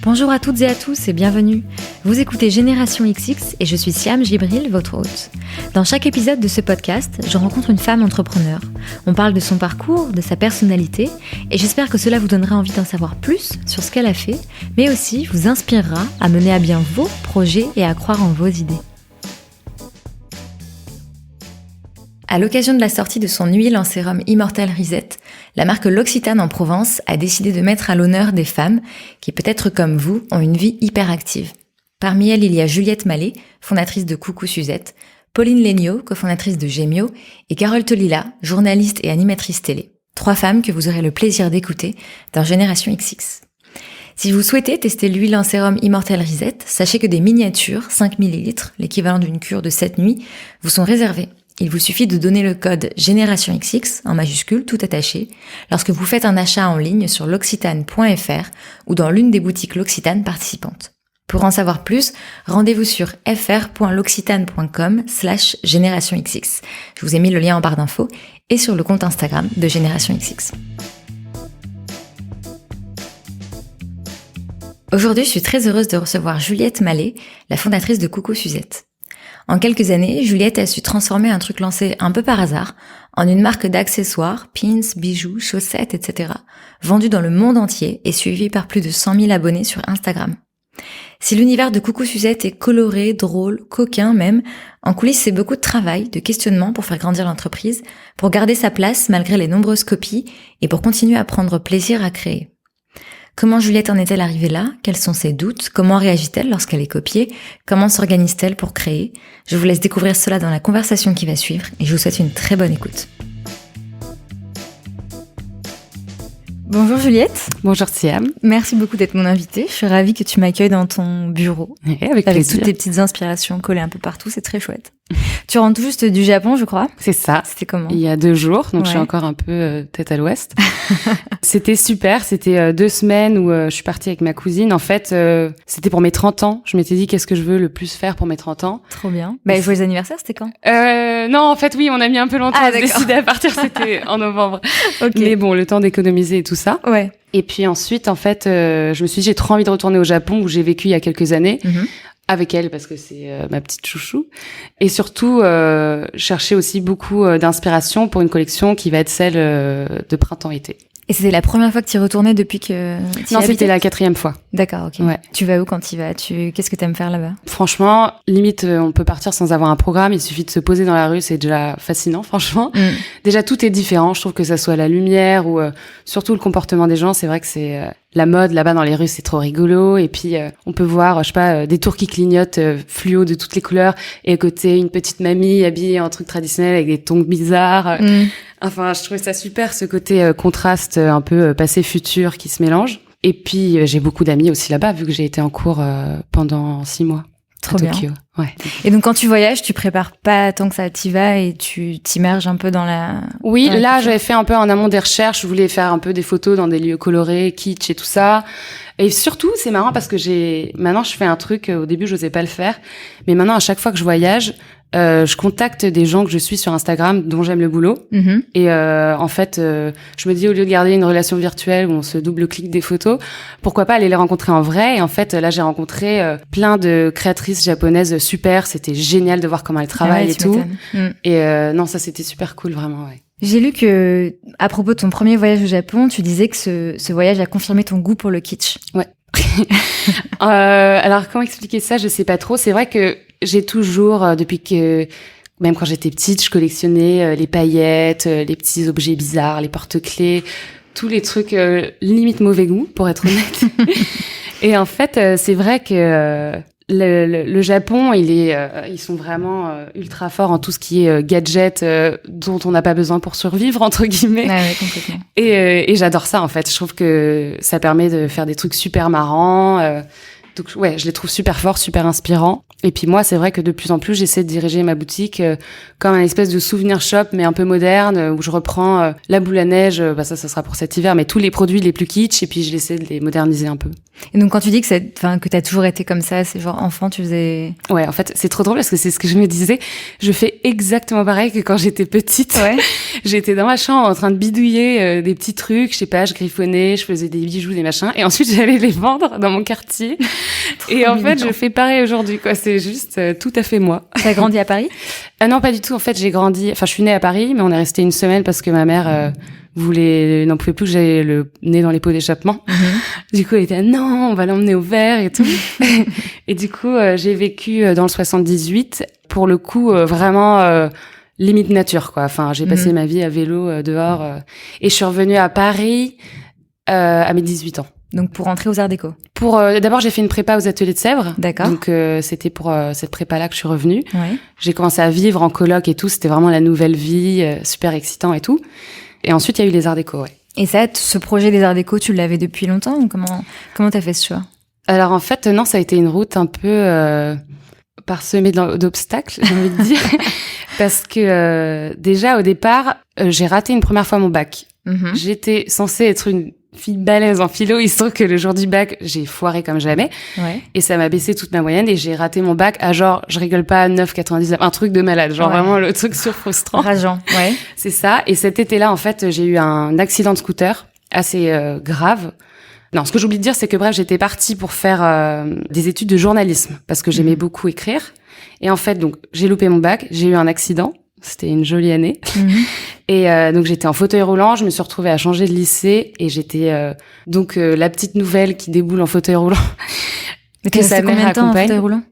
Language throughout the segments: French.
Bonjour à toutes et à tous et bienvenue. Vous écoutez Génération XX et je suis Siam Gibril, votre hôte. Dans chaque épisode de ce podcast, je rencontre une femme entrepreneur. On parle de son parcours, de sa personnalité et j'espère que cela vous donnera envie d'en savoir plus sur ce qu'elle a fait, mais aussi vous inspirera à mener à bien vos projets et à croire en vos idées. À l'occasion de la sortie de son huile en sérum Immortelle Reset, la marque L'Occitane en Provence a décidé de mettre à l'honneur des femmes qui, peut-être comme vous, ont une vie hyperactive. Parmi elles, il y a Juliette Mallet, fondatrice de Coucou Suzette, Pauline Léniaud, cofondatrice de Gemio, et Carole Tolila, journaliste et animatrice télé. 3 femmes que vous aurez le plaisir d'écouter dans Génération XX. Si vous souhaitez tester l'huile en sérum Immortelle Reset, sachez que des miniatures, 5 ml, l'équivalent d'une cure de 7 nuits, vous sont réservées. Il vous suffit de donner le code Génération XX, en majuscule, tout attaché, lorsque vous faites un achat en ligne sur l'occitane.fr ou dans l'une des boutiques L'Occitane participantes. Pour en savoir plus, rendez-vous sur fr.l'occitane.com/Génération XX. Je vous ai mis le lien en barre d'infos et sur le compte Instagram de Génération XX. Aujourd'hui, je suis très heureuse de recevoir Juliette Mallet, la fondatrice de Coucou Suzette. En quelques années, Juliette a su transformer un truc lancé un peu par hasard en une marque d'accessoires, pins, bijoux, chaussettes, etc., vendue dans le monde entier et suivie par plus de 100 000 abonnés sur Instagram. Si l'univers de Coucou Suzette est coloré, drôle, coquin même, en coulisses c'est beaucoup de travail, de questionnement pour faire grandir l'entreprise, pour garder sa place malgré les nombreuses copies et pour continuer à prendre plaisir à créer. Comment Juliette en est-elle arrivée là? Quels sont ses doutes? Comment réagit-elle lorsqu'elle est copiée? Comment s'organise-t-elle pour créer? Je vous laisse découvrir cela dans la conversation qui va suivre et je vous souhaite une très bonne écoute. Bonjour Juliette. Bonjour Siam. Merci beaucoup d'être mon invitée. Je suis ravie que tu m'accueilles dans ton bureau. Avec plaisir. Toutes tes petites inspirations collées un peu partout, c'est très chouette. Tu rentres tout juste du Japon, je crois. C'est ça. C'était comment? Il y a 2 jours, donc je suis encore un peu tête à l'ouest. C'était super, c'était 2 semaines où je suis partie avec ma cousine. En fait, c'était pour mes 30 ans. Je m'étais dit qu'est-ce que je veux le plus faire pour mes 30 ans. Trop bien. Bah, joyeux anniversaire, c'était quand? Non, en fait, oui, on a mis un peu longtemps à se décider à partir, c'était en novembre. Okay. Mais bon, le temps d'économiser et tout ça. Ouais. Et puis ensuite, en fait, je me suis dit, j'ai trop envie de retourner au Japon où j'ai vécu il y a quelques années. Avec elle parce que c'est ma petite chouchou et surtout chercher aussi beaucoup d'inspiration pour une collection qui va être celle de printemps-été. Et c'était la première fois que tu y retournais depuis que tu Non, c'était la 4e fois. D'accord, ok. Ouais. Tu vas où quand tu y vas? Qu'est-ce que t'aimes faire là-bas? Franchement, limite, on peut partir sans avoir un programme. Il suffit de se poser dans la rue, c'est déjà fascinant, franchement. Déjà, tout est différent. Je trouve que ça soit la lumière ou surtout le comportement des gens. C'est vrai que c'est la mode là-bas dans les rues, c'est trop rigolo. Et puis, on peut voir, je sais pas, des tours qui clignotent fluo de toutes les couleurs. Et à côté, une petite mamie habillée en truc traditionnel avec des tongs bizarres. Enfin, je trouvais ça super, ce côté contraste un peu passé-futur qui se mélange. Et puis, j'ai beaucoup d'amis aussi là-bas, vu que j'ai été en cours pendant 6 mois. Trop à Tokyo. Bien. Ouais. Et donc, quand tu voyages, tu prépares pas tant que ça, t'y vas et tu t'immerges un peu dans la... Oui, là, j'avais fait un peu en amont des recherches. Je voulais faire un peu des photos dans des lieux colorés, kitsch et tout ça. Et surtout, c'est marrant parce que maintenant, je fais un truc, au début, j'osais pas le faire. Mais maintenant, à chaque fois que je voyage, je contacte des gens que je suis sur Instagram, dont j'aime le boulot. Et en fait, je me dis, au lieu de garder une relation virtuelle où on se double-clique des photos, pourquoi pas aller les rencontrer en vrai? Et en fait, là, j'ai rencontré plein de créatrices japonaises super. C'était génial de voir comment elles travaillent et tout. Et non, ça, c'était super cool, vraiment, ouais. J'ai lu que, à propos de ton premier voyage au Japon, tu disais que ce voyage a confirmé ton goût pour le kitsch. Ouais. Alors, comment expliquer ça? Je sais pas trop. C'est vrai que j'ai toujours, depuis que, même quand j'étais petite, je collectionnais les paillettes, les petits objets bizarres, les porte-clés, tous les trucs limite mauvais goût, pour être honnête. Et en fait, c'est vrai que le Japon, ils sont vraiment ultra forts en tout ce qui est gadget dont on n'a pas besoin pour survivre, entre guillemets. Ouais, complètement. Et j'adore ça, en fait. Je trouve que ça permet de faire des trucs super marrants. Donc ouais, je les trouve super forts, super inspirants. Et puis moi, c'est vrai que de plus en plus, j'essaie de diriger ma boutique comme un espèce de souvenir shop, mais un peu moderne, où je reprends la boule à neige, ça sera pour cet hiver, mais tous les produits les plus kitsch, et puis je essaie de les moderniser un peu. Et donc quand tu dis que t'as toujours été comme ça, c'est genre enfant, tu faisais... Ouais, en fait, c'est trop drôle parce que c'est ce que je me disais. Je fais exactement pareil que quand j'étais petite. Ouais. J'étais dans ma chambre en train de bidouiller des petits trucs, je sais pas, je griffonnais, je faisais des bijoux, des machins, et ensuite j'allais les vendre dans mon quartier. Et en fait, je fais pareil aujourd'hui, quoi. C'est juste tout à fait moi. T'as grandi à Paris? Non, pas du tout. En fait, je suis née à Paris, mais on est resté une semaine parce que ma mère n'en pouvait plus que j'aille le nez dans les pots d'échappement. Du coup, elle était non, on va l'emmener au vert et tout. Et du coup, j'ai vécu dans le 78. Pour le coup, vraiment limite nature, quoi. Enfin, j'ai passé ma vie à vélo dehors et je suis revenue à Paris à mes 18 ans. Donc pour rentrer aux Arts Déco. D'abord j'ai fait une prépa aux Ateliers de Sèvres. D'accord. Donc c'était pour cette prépa là que je suis revenue. Ouais. J'ai commencé à vivre en coloc et tout, c'était vraiment la nouvelle vie, super excitant et tout. Et ensuite il y a eu les Arts Déco, ouais. Et ça, ce projet des Arts Déco, tu l'avais depuis longtemps ou comment t'as fait ce choix? Alors en fait non, ça a été une route un peu parsemée d'obstacles, j'ai envie de dire, parce que déjà au départ j'ai raté une première fois mon bac. J'étais censée être une fille balèze en philo, il se trouve que le jour du bac, j'ai foiré comme jamais. Ouais. Et ça m'a baissé toute ma moyenne et j'ai raté mon bac à genre, je rigole pas, 9,99, un truc de malade, genre vraiment le truc surfrustrant. Rageant, ouais. C'est ça. Et cet été-là, en fait, j'ai eu un accident de scooter assez grave. Non, ce que j'oublie de dire, c'est que bref, j'étais partie pour faire des études de journalisme parce que j'aimais beaucoup écrire. Et en fait, donc, j'ai loupé mon bac, j'ai eu un accident. C'était une jolie année. Et donc j'étais en fauteuil roulant, je me suis retrouvée à changer de lycée et j'étais la petite nouvelle qui déboule en fauteuil roulant. Mais t'es resté combien de temps en fauteuil roulant?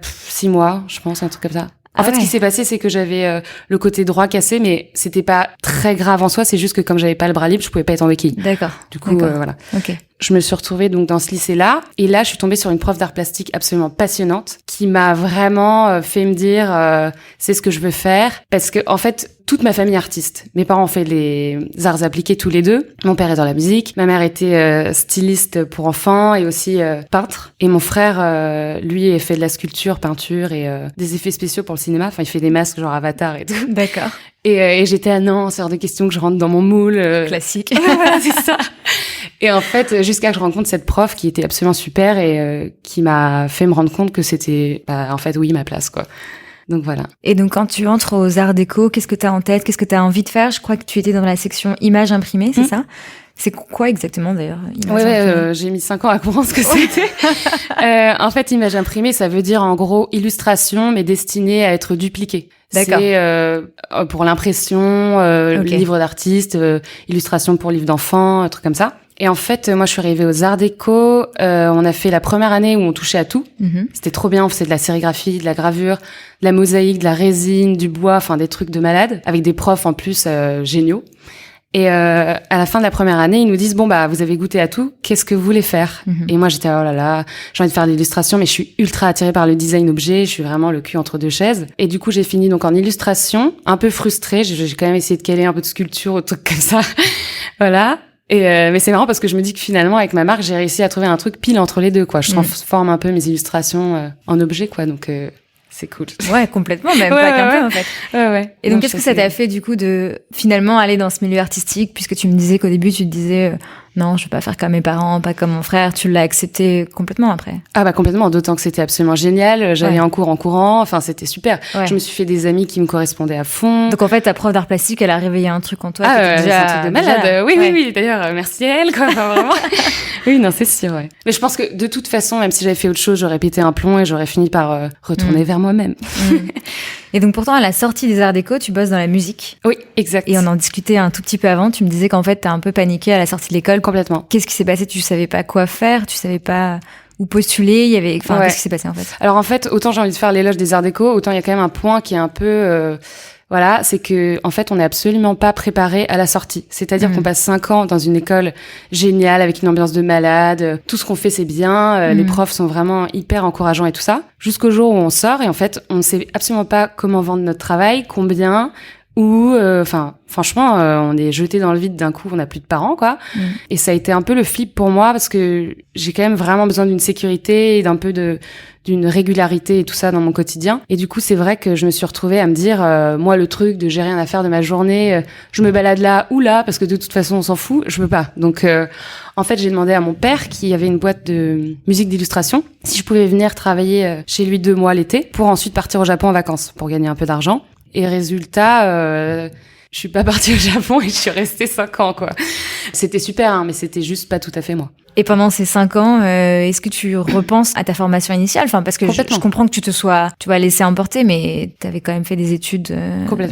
6 mois, je pense, un truc comme ça. En fait, ce qui s'est passé, c'est que j'avais le côté droit cassé, mais c'était pas très grave en soi. C'est juste que comme j'avais pas le bras libre, je pouvais pas être en béquille. D'accord. Du coup, voilà. Ok. Je me suis retrouvée donc dans ce lycée-là, et là, je suis tombée sur une prof d'art plastique absolument passionnante, qui m'a vraiment fait me dire c'est ce que je veux faire, parce que en fait, toute ma famille est artiste. Mes parents ont fait les arts appliqués tous les deux. Mon père est dans la musique, ma mère était styliste pour enfants et aussi peintre, et mon frère, lui, fait de la sculpture, peinture et des effets spéciaux pour le cinéma. Enfin, il fait des masques genre Avatar et tout. D'accord. Et j'étais non, c'est hors de question que je rentre dans mon moule. Classique. Voilà, c'est ça. Et en fait, jusqu'à que je rencontre cette prof qui était absolument super et qui m'a fait me rendre compte que c'était, en fait, oui, ma place, quoi. Donc voilà. Et donc quand tu entres aux Arts Déco, qu'est-ce que tu as en tête? Qu'est-ce que tu as envie de faire? Je crois que tu étais dans la section images imprimées, c'est ça? C'est quoi exactement d'ailleurs? J'ai mis 5 ans à comprendre ce que c'était. En fait, image imprimée, ça veut dire en gros illustration, mais destinée à être dupliquée. D'accord. C'est pour l'impression, livre d'artiste, illustration pour livre d'enfant, un truc comme ça. Et en fait, moi, je suis arrivée aux Arts Déco. On a fait la première année où on touchait à tout. C'était trop bien. On faisait de la sérigraphie, de la gravure, de la mosaïque, de la résine, du bois, enfin des trucs de malade, avec des profs en plus géniaux. Et à la fin de la première année, ils nous disent vous avez goûté à tout, qu'est-ce que vous voulez faire? Et moi j'étais oh là là, j'ai envie de faire de l'illustration, mais je suis ultra attirée par le design objet, je suis vraiment le cul entre deux chaises. Et du coup j'ai fini donc en illustration, un peu frustrée, j'ai quand même essayé de caler un peu de sculpture ou trucs comme ça, voilà. Et mais c'est marrant parce que je me dis que finalement avec ma marque j'ai réussi à trouver un truc pile entre les deux, quoi. Je transforme un peu mes illustrations en objets, quoi. Donc c'est cool. Ouais, complètement, même pas qu'un peu en fait. Ouais. Et donc qu'est-ce que ça t'a fait du coup de finalement aller dans ce milieu artistique, puisque tu me disais qu'au début tu te disais non, je veux pas faire comme mes parents, pas comme mon frère, tu l'as accepté complètement après? Ah complètement, d'autant que c'était absolument génial, j'allais en cours en courant, enfin c'était super. Ouais. Je me suis fait des amis qui me correspondaient à fond. Donc en fait ta prof d'art plastique, elle a réveillé un truc en toi qui était déjà, c'est un truc de malade. Oui, d'ailleurs merci à elle, quoi, enfin, vraiment. Oui, non, c'est sûr, ouais. Mais je pense que de toute façon, même si j'avais fait autre chose, j'aurais pété un plomb et j'aurais fini par retourner vers moi-même. Et donc pourtant, à la sortie des Arts Déco, tu bosses dans la musique. Oui, exact. Et on en discutait un tout petit peu avant. Tu me disais qu'en fait, t'as un peu paniqué à la sortie de l'école. Complètement. Qu'est-ce qui s'est passé? Tu savais pas quoi faire? Tu savais pas où postuler? Qu'est-ce qui s'est passé en fait? Alors en fait, autant j'ai envie de faire l'éloge des Arts Déco, autant il y a quand même un point qui est un peu... Voilà, c'est que en fait, on n'est absolument pas préparé à la sortie. C'est-à-dire qu'on passe 5 ans dans une école géniale avec une ambiance de malade. Tout ce qu'on fait, c'est bien. Les profs sont vraiment hyper encourageants et tout ça. Jusqu'au jour où on sort et en fait, on ne sait absolument pas comment vendre notre travail, combien, où, franchement, on est jeté dans le vide d'un coup, on n'a plus de parents, quoi. Et ça a été un peu le flip pour moi parce que j'ai quand même vraiment besoin d'une sécurité et d'une régularité et tout ça dans mon quotidien. Et du coup, c'est vrai que je me suis retrouvée à me dire, moi, le truc de j'ai rien à faire de ma journée, je me balade là ou là parce que de toute façon, on s'en fout, je peux pas. Donc, en fait, j'ai demandé à mon père qui avait une boîte de musique d'illustration si je pouvais venir travailler chez lui 2 mois l'été pour ensuite partir au Japon en vacances pour gagner un peu d'argent. Et résultat, je suis pas partie au Japon et je suis restée 5 ans, quoi. C'était super, hein, mais c'était juste pas tout à fait moi. Et pendant ces 5 ans, est-ce que tu repenses à ta formation initiale? Enfin, parce que je comprends que tu vas laisser emporter, mais t'avais quand même fait des études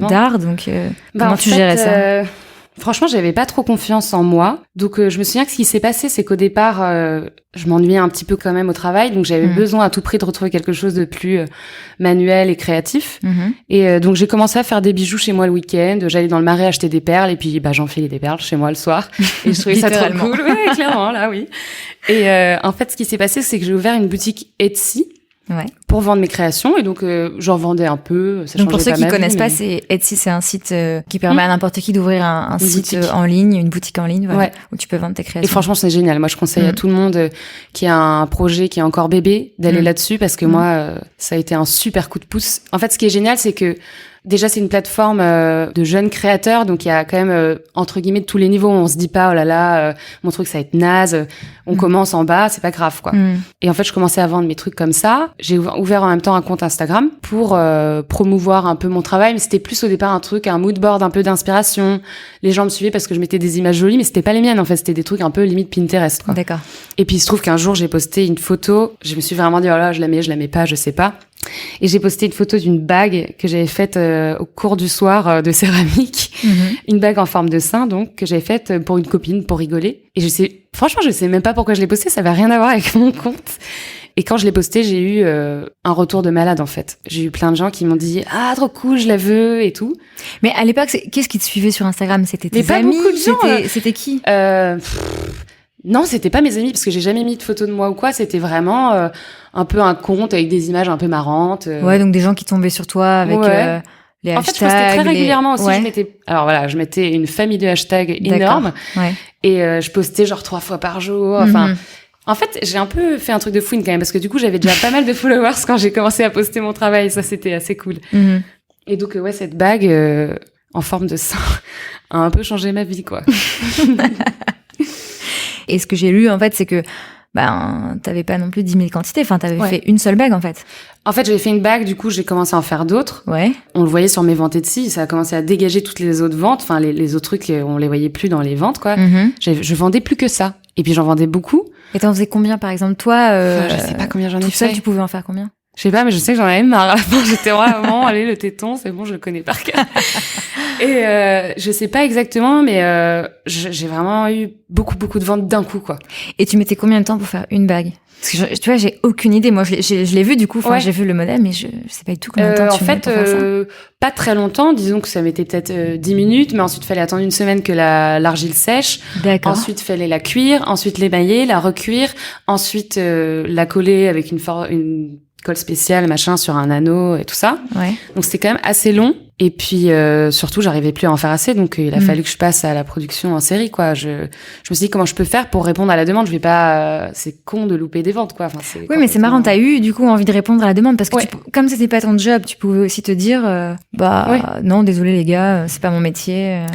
d'art, donc comment tu gérais ça? Franchement, j'avais pas trop confiance en moi. Donc, je me souviens que ce qui s'est passé, c'est qu'au départ, je m'ennuyais un petit peu quand même au travail. Donc, j'avais besoin à tout prix de retrouver quelque chose de plus manuel et créatif. Et donc, j'ai commencé à faire des bijoux chez moi le week-end. J'allais dans le Marais acheter des perles et puis j'enfilais des perles chez moi le soir. Et je trouvais ça trop cool. Ouais, clairement, là, oui. Et en fait, ce qui s'est passé, c'est que j'ai ouvert une boutique Etsy. Ouais. Pour vendre mes créations et donc j'en vendais un peu. Ça donc pour ceux qui connaissent pas, c'est Etsy, c'est un site qui permet à n'importe qui d'ouvrir un site en ligne, une boutique en ligne, voilà, où tu peux vendre tes créations. Et franchement, c'est génial. Moi, je conseille à tout le monde qui a un projet qui est encore bébé d'aller là-dessus parce que moi, ça a été un super coup de pouce. En fait, ce qui est génial, c'est que déjà, c'est une plateforme de jeunes créateurs, donc il y a quand même, entre guillemets, de tous les niveaux. On se dit pas, oh là là, mon truc, ça va être naze. On commence en bas, c'est pas grave, quoi. Et en fait, je commençais à vendre mes trucs comme ça. J'ai ouvert en même temps un compte Instagram pour promouvoir un peu mon travail, mais c'était plus au départ un mood board, un peu d'inspiration. Les gens me suivaient parce que je mettais des images jolies, mais c'était pas les miennes, en fait. C'était des trucs un peu limite Pinterest, quoi. D'accord. Et puis, il se trouve qu'un jour, j'ai posté une photo. Je me suis vraiment dit, oh là, je la mets pas, je sais pas. Et j'ai posté une photo d'une bague que j'avais faite au cours du soir de céramique, une bague en forme de sein donc que j'avais faite pour une copine pour rigoler. Et franchement, je sais même pas pourquoi je l'ai postée, ça avait rien à voir avec mon compte. Et quand je l'ai postée, j'ai eu un retour de malade en fait. J'ai eu plein de gens qui m'ont dit ah trop cool, je la veux et tout. Mais à l'époque, qu'est-ce qui te suivait sur Instagram? C'était tes amis? Beaucoup de gens. C'était qui? Non, c'était pas mes amis parce que j'ai jamais mis de photos de moi ou quoi. C'était vraiment un peu un compte avec des images un peu marrantes. Ouais, donc des gens qui tombaient sur toi avec les hashtags. En fait, je postais très régulièrement aussi. Je mettais une famille de hashtags énorme. Ouais. Et je postais genre 3 fois par jour. Enfin, en fait, j'ai un peu fait un truc de fouine quand même parce que du coup, j'avais déjà pas mal de followers quand j'ai commencé à poster mon travail. Ça, c'était assez cool. Et donc, cette bague en forme de sein a un peu changé ma vie, quoi. Et ce que j'ai lu, en fait, c'est que t'avais pas non plus 10 000 quantités. Enfin, t'avais fait une seule bague, en fait. En fait, j'avais fait une bague, du coup, j'ai commencé à en faire d'autres. Ouais. On le voyait sur mes ventes Etsy, ça a commencé à dégager toutes les autres ventes. Enfin, les autres trucs, on les voyait plus dans les ventes, quoi. Je vendais plus que ça. Et puis, j'en vendais beaucoup. Et t'en faisais combien, par exemple, toi? Je sais pas combien j'en ai fait. Tout seul, tu pouvais en faire combien? Je sais pas, mais je sais que j'en avais marre. J'étais vraiment, allez, le téton, c'est bon, je le connais par cœur. Et je sais pas exactement, mais j'ai vraiment eu beaucoup de ventes d'un coup, quoi. Et tu mettais combien de temps pour faire une bague? Parce que tu vois, j'ai aucune idée. Moi, je l'ai vu du coup. Enfin, j'ai vu le modèle, mais je sais pas du tout combien de temps tu mets pour faire ça. Pas très longtemps. Disons que ça mettait peut-être 10 minutes, mais ensuite fallait attendre une semaine que l'argile sèche. D'accord. Ensuite, fallait la cuire, ensuite l'émailler, la recuire, ensuite la coller avec une colle spéciale, machin, sur un anneau et tout ça. Ouais. Donc c'était quand même assez long. Et puis surtout, j'arrivais plus à en faire assez, donc il a fallu que je passe à la production en série, quoi. Je me suis dit comment je peux faire pour répondre à la demande. Je vais pas, c'est con de louper des ventes, quoi. Enfin, oui, mais c'est marrant. T'as eu du coup envie de répondre à la demande parce que comme c'était pas ton job, tu pouvais aussi te dire non, désolé les gars, c'est pas mon métier.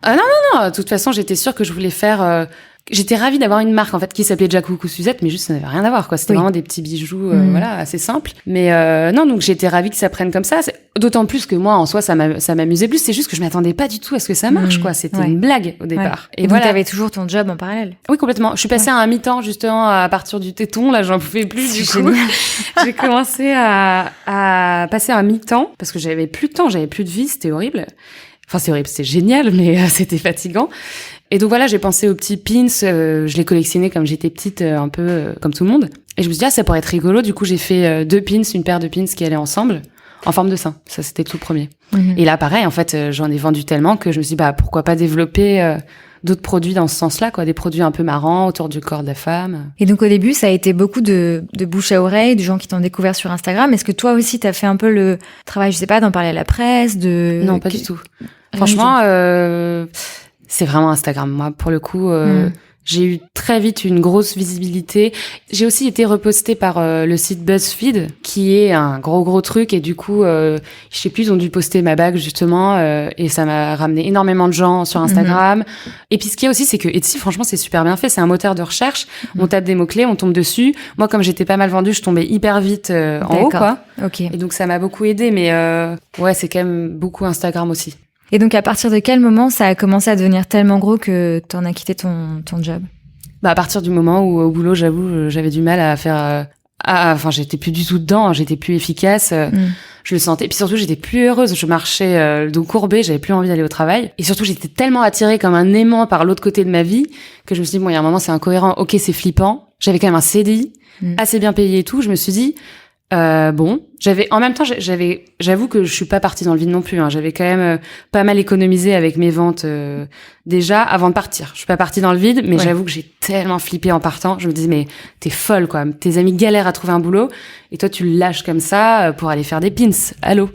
Non. De toute façon, j'étais sûre que je voulais faire. J'étais ravie d'avoir une marque en fait qui s'appelait Jack Coucou Suzette, mais juste ça n'avait rien à voir, quoi. C'était vraiment des petits bijoux, voilà, assez simples. Mais non, donc j'étais ravie que ça prenne comme ça. D'autant plus que moi, en soi, ça m'amusait plus. C'est juste que je m'attendais pas du tout à ce que ça marche, quoi. C'était une blague au départ. Et voilà. Donc t'avais toujours ton job en parallèle. Oui, complètement. Je suis passée à un mi-temps justement à partir du téton. Là, j'en pouvais plus. Du coup, j'ai commencé à passer à un mi-temps parce que j'avais plus de temps, j'avais plus de vie. C'était horrible. Enfin, c'est horrible, c'était génial, mais c'était fatigant. Et donc voilà, j'ai pensé aux petits pins, je les collectionnais comme j'étais petite, un peu comme tout le monde. Et je me suis dit, ça pourrait être rigolo. Du coup, j'ai fait 2 pins, une paire de pins qui allaient ensemble, en forme de sein. Ça, c'était tout premier. Et là, pareil, en fait, j'en ai vendu tellement que je me suis dit, pourquoi pas développer d'autres produits dans ce sens-là, quoi, des produits un peu marrants autour du corps de la femme. Et donc au début, ça a été beaucoup de bouche à oreille, de gens qui t'ont découvert sur Instagram. Est-ce que toi aussi, t'as fait un peu le travail, je sais pas, d'en parler à la presse, Non, pas du tout. Franchement, c'est vraiment Instagram. Moi, pour le coup, j'ai eu très vite une grosse visibilité. J'ai aussi été repostée par le site BuzzFeed, qui est un gros truc. Et du coup, je sais plus, ils ont dû poster ma bague, justement. Et ça m'a ramené énormément de gens sur Instagram. Et puis, ce qu'il y a aussi, c'est que Etsy, franchement, c'est super bien fait. C'est un moteur de recherche. On tape des mots-clés, on tombe dessus. Moi, comme j'étais pas mal vendue, je tombais hyper vite en haut, quoi. Ok. Et donc, ça m'a beaucoup aidé. Mais ouais, c'est quand même beaucoup Instagram aussi. Et donc, à partir de quel moment ça a commencé à devenir tellement gros que t'en as quitté ton job? Bah, à partir du moment où, au boulot, j'avoue, j'avais du mal à faire, enfin, j'étais plus du tout dedans, j'étais plus efficace, je le sentais. Et puis surtout, j'étais plus heureuse, je marchais le dos courbé, j'avais plus envie d'aller au travail. Et surtout, j'étais tellement attirée comme un aimant par l'autre côté de ma vie que je me suis dit, bon, il y a un moment, c'est incohérent, ok, c'est flippant. J'avais quand même un CDI, assez bien payé et tout, je me suis dit, bon, en même temps, j'avoue que je suis pas partie dans le vide non plus, hein. J'avais quand même pas mal économisé avec mes ventes, déjà, avant de partir. Je suis pas partie dans le vide, mais j'avoue que j'ai tellement flippé en partant. Je me disais, mais t'es folle, quoi. Tes amis galèrent à trouver un boulot, et toi, tu le lâches comme ça pour aller faire des pins. Allô?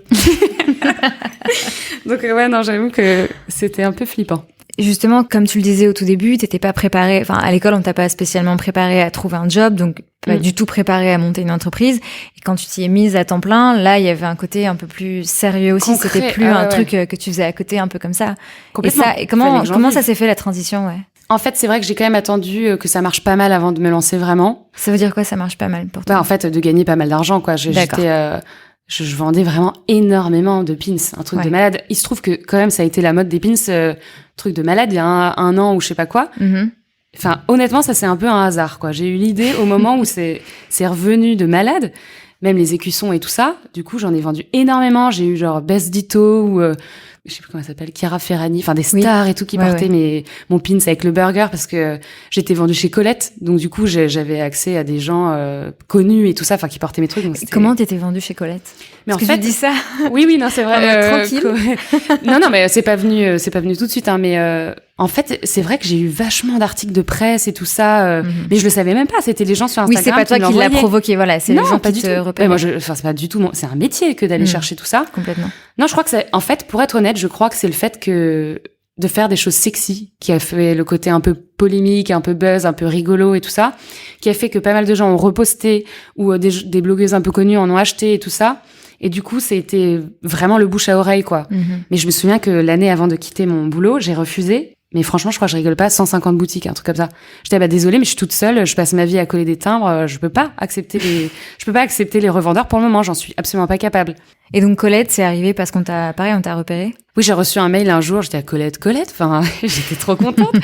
Donc, ouais, non, j'avoue que c'était un peu flippant. Justement, comme tu le disais au tout début, t'étais pas préparée, enfin, à l'école, on t'a pas spécialement préparé à trouver un job, donc pas du tout préparé à monter une entreprise. Et quand tu t'y es mise à temps plein, là, il y avait un côté un peu plus sérieux aussi. Concret. C'était plus un truc que tu faisais à côté, un peu comme ça. Complètement. Et comment ça s'est fait la transition, ouais? En fait, c'est vrai que j'ai quand même attendu que ça marche pas mal avant de me lancer vraiment. Ça veut dire quoi, ça marche pas mal pour toi? Bah, en fait, de gagner pas mal d'argent, quoi. Je vendais vraiment énormément de pins, un truc de malade. Il se trouve que quand même ça a été la mode des pins, truc de malade il y a un an ou je sais pas quoi. Enfin, honnêtement, ça c'est un peu un hasard, quoi. J'ai eu l'idée au moment où c'est revenu de malade, même les écussons et tout ça. Du coup, j'en ai vendu énormément. J'ai eu genre Bess Ditto ou je sais plus comment elle s'appelle, Chiara Ferragni, enfin des stars et tout qui portaient mon pins avec le burger parce que j'étais vendue chez Colette. Donc du coup, j'avais accès à des gens connus et tout ça, enfin qui portaient mes trucs. Donc comment t'étais vendue chez Colette? Mais parce en que fait, tu dis ça. Oui, non, c'est vrai. Tranquille. Non, mais c'est pas venu tout de suite, hein, mais en fait, c'est vrai que j'ai eu vachement d'articles de presse et tout ça, mais je le savais même pas. C'était les gens sur Instagram. Oui, c'est pas toi qui l'as provoqué, voilà. C'est les gens qui te repèrent. Moi, c'est pas du tout. C'est un métier que d'aller chercher tout ça. Complètement. Non, je crois que en fait, pour être honnête, je crois que c'est le fait de faire des choses sexy qui a fait le côté un peu polémique, un peu buzz, un peu rigolo et tout ça, qui a fait que pas mal de gens ont reposté ou des blogueuses un peu connues en ont acheté et tout ça. Et du coup, c'était vraiment le bouche à oreille, quoi. Mais je me souviens que l'année avant de quitter mon boulot, j'ai refusé. Mais franchement, je crois que je rigole pas, 150 boutiques, un truc comme ça. J'étais, désolée, mais je suis toute seule, je passe ma vie à coller des timbres, je peux pas accepter les revendeurs pour le moment, j'en suis absolument pas capable. Et donc, Colette, c'est arrivé parce on t'a repéré? Oui, j'ai reçu un mail un jour, j'étais à Colette, enfin, j'étais trop contente.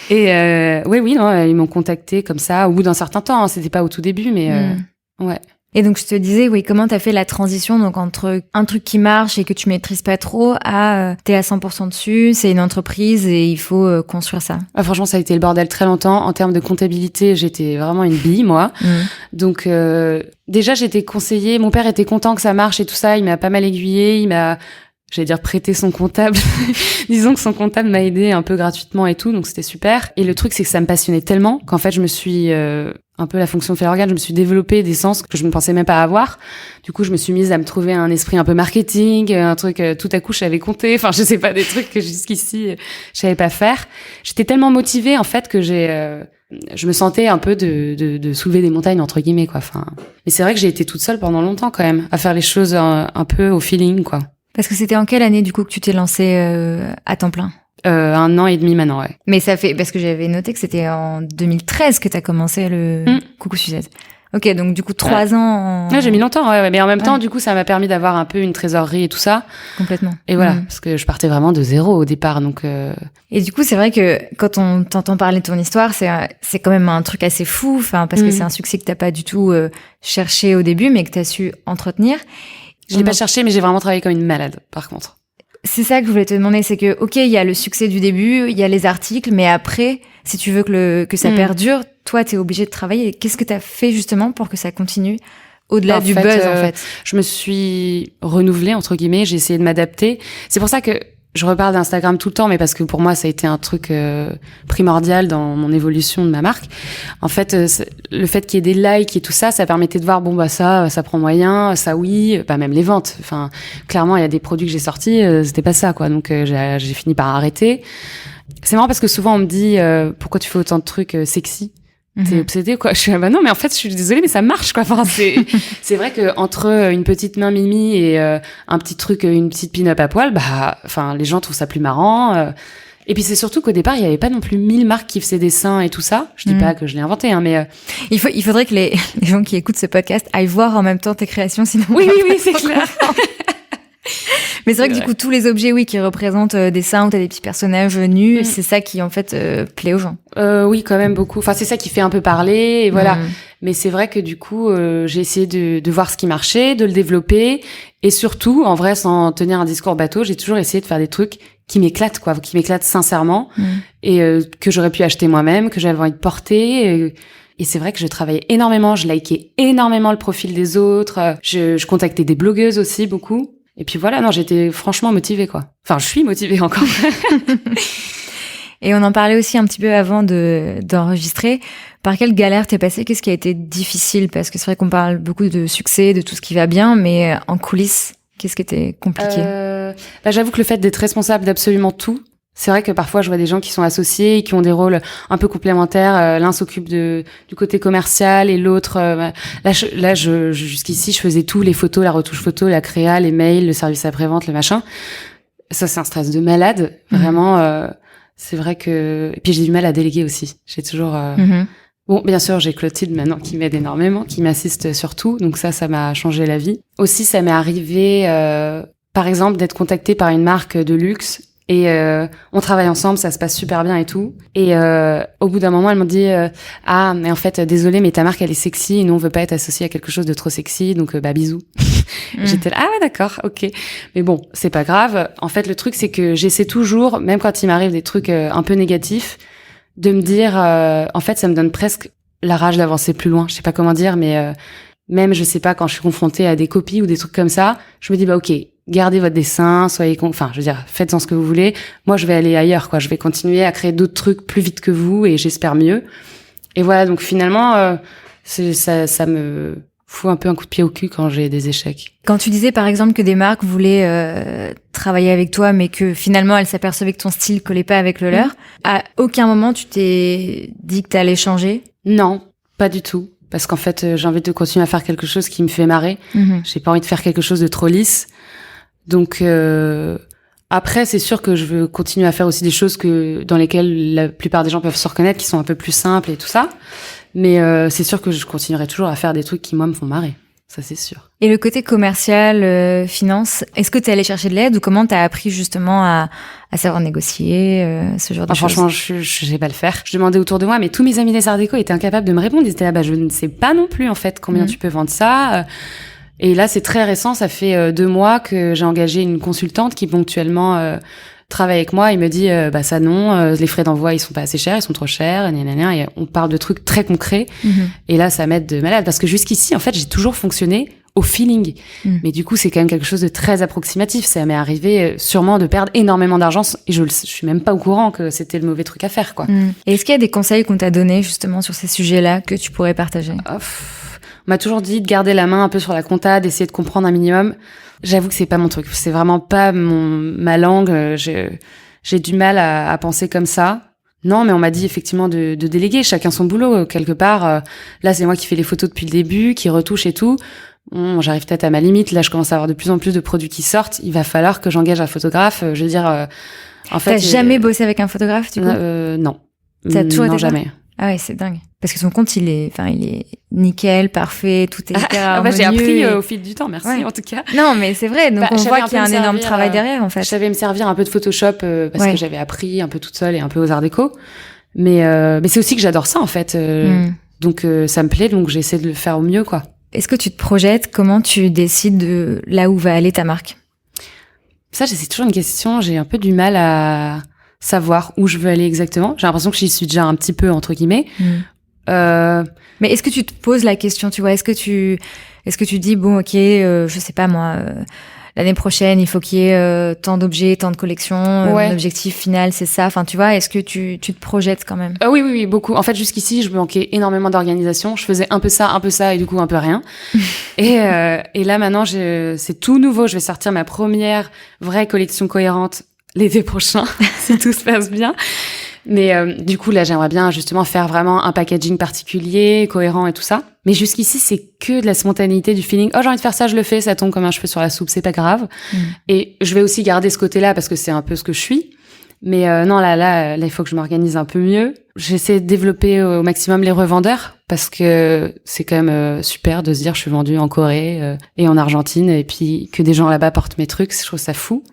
Et, oui, non, ils m'ont contacté comme ça, au bout d'un certain temps, hein, c'était pas au tout début, mais, ouais. Et donc, je te disais, oui, comment t'as fait la transition, donc, entre un truc qui marche et que tu maîtrises pas trop à, t'es à 100% dessus, c'est une entreprise et il faut construire ça. Ah, franchement, ça a été le bordel très longtemps. En termes de comptabilité, j'étais vraiment une bille, moi. Donc, déjà, j'étais conseillée. Mon père était content que ça marche et tout ça. Il m'a pas mal aiguillée. Il m'a, j'allais dire, prêté son comptable. Disons que son comptable m'a aidé un peu gratuitement et tout. Donc, c'était super. Et le truc, c'est que ça me passionnait tellement qu'en fait, je me suis, un peu la fonction Fayregarde, je me suis développé des sens que je ne pensais même pas avoir. Du coup, je me suis mise à me trouver un esprit un peu marketing, un truc, tout à coup, je savais compter. Enfin, je sais pas, des trucs que jusqu'ici, je savais pas faire. J'étais tellement motivée, en fait, que je me sentais un peu de soulever des montagnes, entre guillemets, quoi. Enfin, mais c'est vrai que j'ai été toute seule pendant longtemps, quand même, à faire les choses un peu au feeling, quoi. Parce que c'était en quelle année, du coup, que tu t'es lancée à temps plein? 1 an et demi maintenant, ouais. Mais ça fait, parce que j'avais noté que c'était en 2013 que t'as commencé le Coucou Suzette. Ok, donc du coup 3 ans. Ouais, j'ai mis longtemps, ouais. Mais en même temps, du coup, ça m'a permis d'avoir un peu une trésorerie et tout ça. Complètement. Et voilà, parce que je partais vraiment de zéro au départ, donc. Et du coup, c'est vrai que quand on t'entend parler de ton histoire, c'est quand même un truc assez fou, enfin parce que c'est un succès que t'as pas du tout cherché au début, mais que t'as su entretenir. Je l'ai pas cherché, mais j'ai vraiment travaillé comme une malade, par contre. C'est ça que je voulais te demander, c'est que, ok, il y a le succès du début, il y a les articles, mais après, si tu veux que ça perdure, toi, t'es obligé de travailler. Qu'est-ce que t'as fait justement pour que ça continue au-delà du buzz, en fait? Je me suis renouvelée, entre guillemets, j'ai essayé de m'adapter. C'est pour ça que je reparle d'Instagram tout le temps, mais parce que pour moi, ça a été un truc primordial dans mon évolution de ma marque. En fait, le fait qu'il y ait des likes et tout ça, ça permettait de voir, bon, bah ça prend moyen, ça oui, bah même les ventes. Enfin, clairement, il y a des produits que j'ai sortis, c'était pas ça, quoi. Donc, j'ai fini par arrêter. C'est marrant parce que souvent, on me dit, pourquoi tu fais autant de trucs sexy? T'es obsédée, quoi. Je suis bah non, mais en fait, je suis désolée, mais ça marche, quoi. Enfin, c'est vrai que entre une petite main Mimi et un petit truc, une petite pin-up à poil, bah, enfin, les gens trouvent ça plus marrant. Et puis c'est surtout qu'au départ, il y avait pas non plus 1000 marques qui faisaient des seins et tout ça. Je dis pas que je l'ai inventé, hein, mais il faudrait que les gens qui écoutent ce podcast aillent voir en même temps tes créations, sinon oui, c'est clair. Mais c'est vrai que du coup, tous les objets, qui représentent des seins où t'as des petits personnages nus, c'est ça qui, en fait, plaît aux gens. Oui, quand même beaucoup. Enfin, c'est ça qui fait un peu parler, et voilà. Mais c'est vrai que du coup, j'ai essayé de voir ce qui marchait, de le développer, et surtout, en vrai, sans tenir un discours bateau, j'ai toujours essayé de faire des trucs qui m'éclatent, quoi, qui m'éclatent sincèrement, et que j'aurais pu acheter moi-même, que j'avais envie de porter. Et c'est vrai que je travaillais énormément, je likais énormément le profil des autres, je contactais des blogueuses aussi, beaucoup. Et puis voilà, non, j'étais franchement motivée, quoi. Enfin, je suis motivée encore. Et on en parlait aussi un petit peu avant d'enregistrer. Par quelle galère t'es passée? Qu'est-ce qui a été difficile? Parce que c'est vrai qu'on parle beaucoup de succès, de tout ce qui va bien, mais en coulisses, qu'est-ce qui était compliqué? J'avoue que le fait d'être responsable d'absolument tout, c'est vrai que parfois je vois des gens qui sont associés, qui ont des rôles un peu complémentaires. L'un s'occupe du côté commercial et l'autre. Jusqu'ici, je faisais tout, les photos, la retouche photo, la créa, les mails, le service après-vente, le machin. Ça, c'est un stress de malade, vraiment. C'est vrai que. Et puis j'ai du mal à déléguer aussi. J'ai toujours. Bon, bien sûr, j'ai Clotilde maintenant qui m'aide énormément, qui m'assiste sur tout. Donc ça m'a changé la vie. Aussi, ça m'est arrivé, par exemple, d'être contactée par une marque de luxe. Et on travaille ensemble, ça se passe super bien et tout. Et au bout d'un moment, elle m'a dit ah mais en fait désolée mais ta marque elle est sexy et nous on veut pas être associé à quelque chose de trop sexy donc bah bisous. J'étais là ah ouais d'accord ok mais bon c'est pas grave. En fait le truc c'est que j'essaie toujours même quand il m'arrive des trucs un peu négatifs de me dire en fait ça me donne presque la rage d'avancer plus loin. Je sais pas comment dire mais même je sais pas quand je suis confrontée à des copies ou des trucs comme ça, je me dis bah ok. Gardez votre dessin, enfin, je veux dire, faites-en ce que vous voulez. Moi, je vais aller ailleurs, quoi. Je vais continuer à créer d'autres trucs plus vite que vous et j'espère mieux. Et voilà, donc finalement, ça me fout un peu un coup de pied au cul quand j'ai des échecs. Quand tu disais, par exemple, que des marques voulaient travailler avec toi, mais que finalement, elles s'apercevaient que ton style collait pas avec le leur, à aucun moment, tu t'es dit que t'allais changer? Non, pas du tout. Parce qu'en fait, j'ai envie de continuer à faire quelque chose qui me fait marrer. J'ai pas envie de faire quelque chose de trop lisse. Donc après, c'est sûr que je veux continuer à faire aussi des choses dans lesquelles la plupart des gens peuvent se reconnaître, qui sont un peu plus simples et tout ça. Mais c'est sûr que je continuerai toujours à faire des trucs qui, moi, me font marrer. Ça, c'est sûr. Et le côté commercial, finance, est-ce que t'es allé chercher de l'aide ou comment t'as appris justement à savoir négocier, ce genre de choses? Franchement, je sais pas le faire. Je demandais autour de moi, mais tous mes amis des arts déco étaient incapables de me répondre. Ils étaient là, bah je ne sais pas non plus en fait combien tu peux vendre ça. Et là, c'est très récent. Ça fait 2 mois que j'ai engagé une consultante qui ponctuellement travaille avec moi. Il me dit, bah ça non, les frais d'envoi ils sont pas assez chers, ils sont trop chers. Et on parle de trucs très concrets. Et là, ça m'aide de malade parce que jusqu'ici, en fait, j'ai toujours fonctionné au feeling. Mais du coup, c'est quand même quelque chose de très approximatif. Ça m'est arrivé sûrement de perdre énormément d'argent et je suis même pas au courant que c'était le mauvais truc à faire, quoi. Et est-ce qu'il y a des conseils qu'on t'a donnés justement sur ces sujets-là que tu pourrais partager? On m'a toujours dit de garder la main un peu sur la compta, d'essayer de comprendre un minimum. J'avoue que c'est pas mon truc. C'est vraiment pas ma langue. J'ai du mal à penser comme ça. Non, mais on m'a dit effectivement de déléguer chacun son boulot quelque part. Là, c'est moi qui fais les photos depuis le début, qui retouche et tout. J'arrive peut-être à ma limite. Là, je commence à avoir de plus en plus de produits qui sortent. Il va falloir que j'engage un photographe. Je veux dire, en fait. T'as jamais bossé avec un photographe, du coup? Non. Ça a toujours été jamais. Ah ouais, c'est dingue. Parce que son compte, il est nickel, parfait, tout est hyper harmonieux. J'ai appris au fil du temps, merci en tout cas. Non, mais c'est vrai, donc on voit qu'il y a un énorme travail derrière, en fait. Je savais me servir un peu de Photoshop parce que j'avais appris un peu toute seule et un peu aux arts déco. Mais c'est aussi que j'adore ça, en fait. Donc ça me plaît, donc j'essaie de le faire au mieux, quoi. Est-ce que tu te projettes? Comment tu décides de là où va aller ta marque? Ça, c'est toujours une question. J'ai un peu du mal à savoir où je veux aller exactement. J'ai l'impression que j'y suis déjà un petit peu, entre guillemets. Mais est-ce que tu te poses la question, tu vois? Est-ce que tu dis, bon, ok, je sais pas moi, l'année prochaine, il faut qu'il y ait tant d'objets, tant de collections, mon objectif final, c'est ça. Enfin, tu vois, est-ce que tu te projettes quand même? Oui, beaucoup. En fait, jusqu'ici, je manquais énormément d'organisation. Je faisais un peu ça, et du coup, un peu rien. Et là, maintenant, c'est tout nouveau. Je vais sortir ma première vraie collection cohérente l'été prochain, si tout se passe bien. Mais du coup, là, j'aimerais bien justement faire vraiment un packaging particulier, cohérent et tout ça. Mais jusqu'ici, c'est que de la spontanéité, du feeling. Oh, j'ai envie de faire ça, je le fais, ça tombe comme un cheveu sur la soupe, c'est pas grave. Et je vais aussi garder ce côté-là parce que c'est un peu ce que je suis. Mais non, là, il faut que je m'organise un peu mieux. J'essaie de développer au maximum les revendeurs parce que c'est quand même super de se dire je suis vendue en Corée et en Argentine et puis que des gens là-bas portent mes trucs, je trouve ça fou.